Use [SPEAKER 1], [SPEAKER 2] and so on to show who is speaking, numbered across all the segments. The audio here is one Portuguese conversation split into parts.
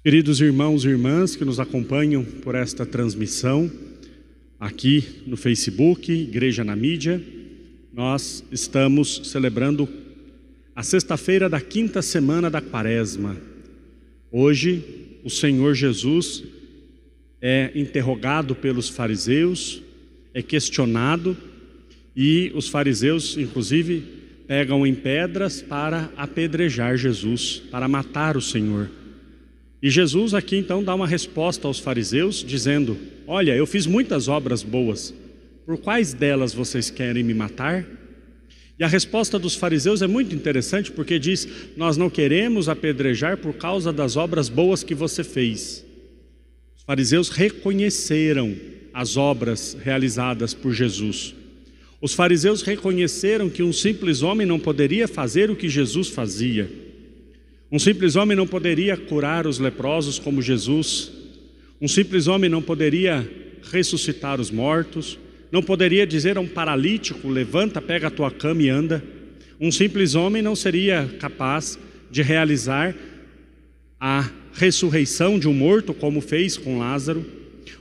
[SPEAKER 1] Queridos irmãos e irmãs que nos acompanham por esta transmissão, aqui no Facebook, Igreja na Mídia, nós estamos celebrando a sexta-feira da quinta semana da Quaresma. Hoje, o Senhor Jesus é interrogado pelos fariseus, é questionado, e os fariseus, inclusive, pegam em pedras para apedrejar Jesus, para matar o Senhor. E Jesus aqui então dá uma resposta aos fariseus, dizendo: olha, eu fiz muitas obras boas, por quais delas vocês querem me matar? E a resposta dos fariseus é muito interessante, porque diz: nós não queremos apedrejar por causa das obras boas que você fez. Os fariseus reconheceram as obras realizadas por Jesus. Os fariseus reconheceram que um simples homem não poderia fazer o que Jesus fazia. Um simples homem não poderia curar os leprosos como Jesus. Um simples homem não poderia ressuscitar os mortos. Não poderia dizer a um paralítico: levanta, pega a tua cama e anda. Um simples homem não seria capaz de realizar a ressurreição de um morto como fez com Lázaro.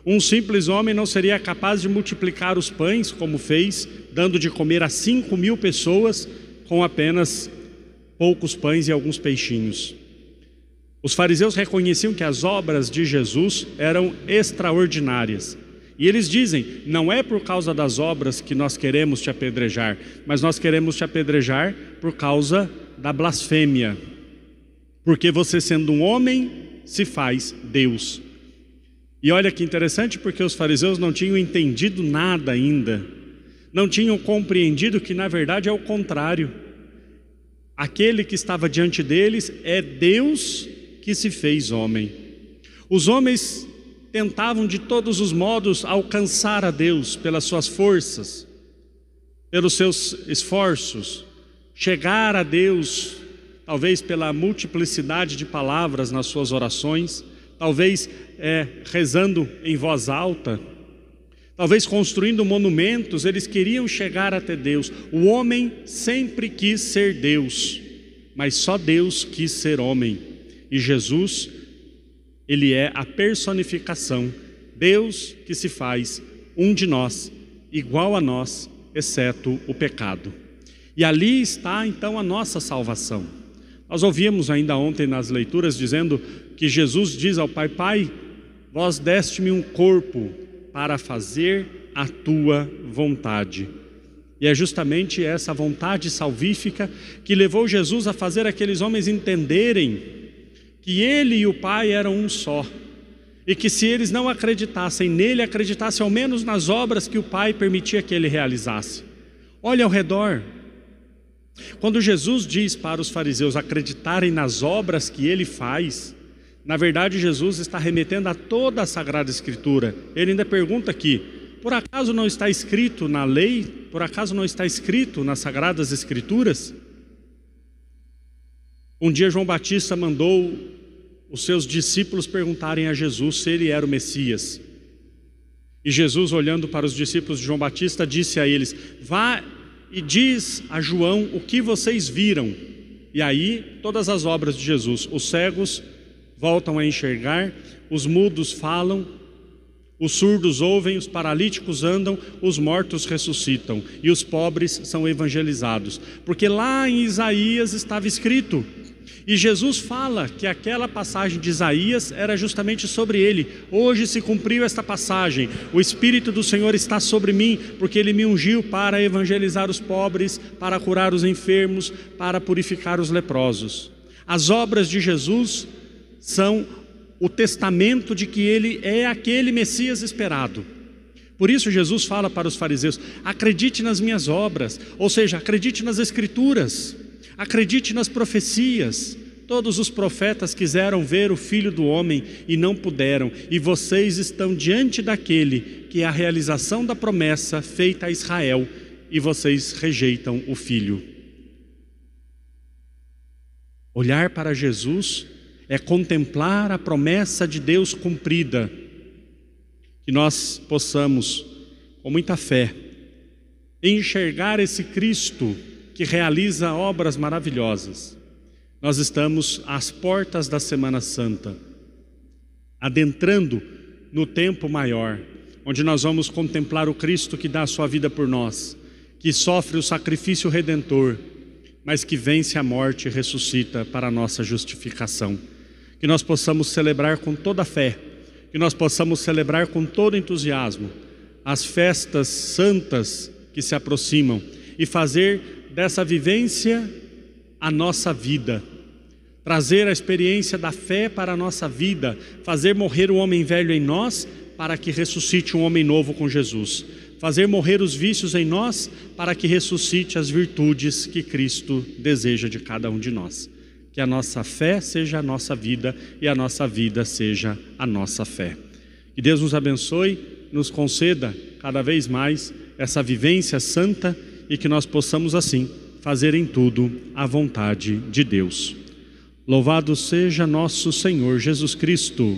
[SPEAKER 1] Um simples homem não seria capaz de multiplicar os pães como fez, dando de comer a 5.000 pessoas com apenas poucos pães e alguns peixinhos. Os fariseus reconheciam que as obras de Jesus eram extraordinárias. E eles dizem: não é por causa das obras que nós queremos te apedrejar, mas nós queremos te apedrejar por causa da blasfêmia. Porque você, sendo um homem, se faz Deus. E olha que interessante, porque os fariseus não tinham entendido nada ainda. Não tinham compreendido que na verdade é o contrário. Aquele que estava diante deles é Deus que se fez homem. Os homens tentavam de todos os modos alcançar a Deus pelas suas forças, pelos seus esforços, chegar a Deus, talvez pela multiplicidade de palavras nas suas orações, talvez rezando em voz alta, talvez construindo monumentos. Eles queriam chegar até Deus. O homem sempre quis ser Deus, mas só Deus quis ser homem. E Jesus, ele é a personificação, Deus que se faz um de nós, igual a nós, exceto o pecado. E ali está então a nossa salvação. Nós ouvimos ainda ontem nas leituras dizendo que Jesus diz ao Pai: Pai, vós deste-me um corpo para fazer a tua vontade. E é justamente essa vontade salvífica que levou Jesus a fazer aqueles homens entenderem que ele e o Pai eram um só. E que se eles não acreditassem nele, acreditassem ao menos nas obras que o Pai permitia que ele realizasse. Olha ao redor. Quando Jesus diz para os fariseus acreditarem nas obras que ele faz, na verdade Jesus está remetendo a toda a Sagrada Escritura. Ele ainda pergunta aqui: por acaso não está escrito na lei? Por acaso não está escrito nas Sagradas Escrituras? Um dia João Batista mandou os seus discípulos perguntarem a Jesus se ele era o Messias. E Jesus, olhando para os discípulos de João Batista, disse a eles: vá e diz a João o que vocês viram. E aí todas as obras de Jesus: os cegos voltam a enxergar, os mudos falam, os surdos ouvem, os paralíticos andam, os mortos ressuscitam e os pobres são evangelizados. Porque lá em Isaías estava escrito, e Jesus fala que aquela passagem de Isaías era justamente sobre ele. Hoje se cumpriu esta passagem: o Espírito do Senhor está sobre mim, porque ele me ungiu para evangelizar os pobres, para curar os enfermos, para purificar os leprosos. As obras de Jesus são o testamento de que ele é aquele Messias esperado. Por isso Jesus fala para os fariseus: acredite nas minhas obras, ou seja, acredite nas Escrituras, acredite nas profecias. Todos os profetas quiseram ver o Filho do Homem e não puderam, e vocês estão diante daquele que é a realização da promessa feita a Israel, e vocês rejeitam o Filho. Olhar para Jesus é contemplar a promessa de Deus cumprida. Que nós possamos, com muita fé, enxergar esse Cristo que realiza obras maravilhosas. Nós estamos às portas da Semana Santa. adentrando no tempo maior, onde nós vamos contemplar o Cristo que dá a sua vida por nós, que sofre o sacrifício redentor, mas que vence a morte e ressuscita para a nossa justificação. Que nós possamos celebrar com toda a fé, que nós possamos celebrar com todo entusiasmo as festas santas que se aproximam e fazer dessa vivência a nossa vida, trazer a experiência da fé para a nossa vida, fazer morrer o homem velho em nós para que ressuscite um homem novo com Jesus, fazer morrer os vícios em nós para que ressuscite as virtudes que Cristo deseja de cada um de nós. Que a nossa fé seja a nossa vida e a nossa vida seja a nossa fé. Que Deus nos abençoe, nos conceda cada vez mais essa vivência santa e que nós possamos assim fazer em tudo a vontade de Deus. Louvado seja nosso Senhor Jesus Cristo.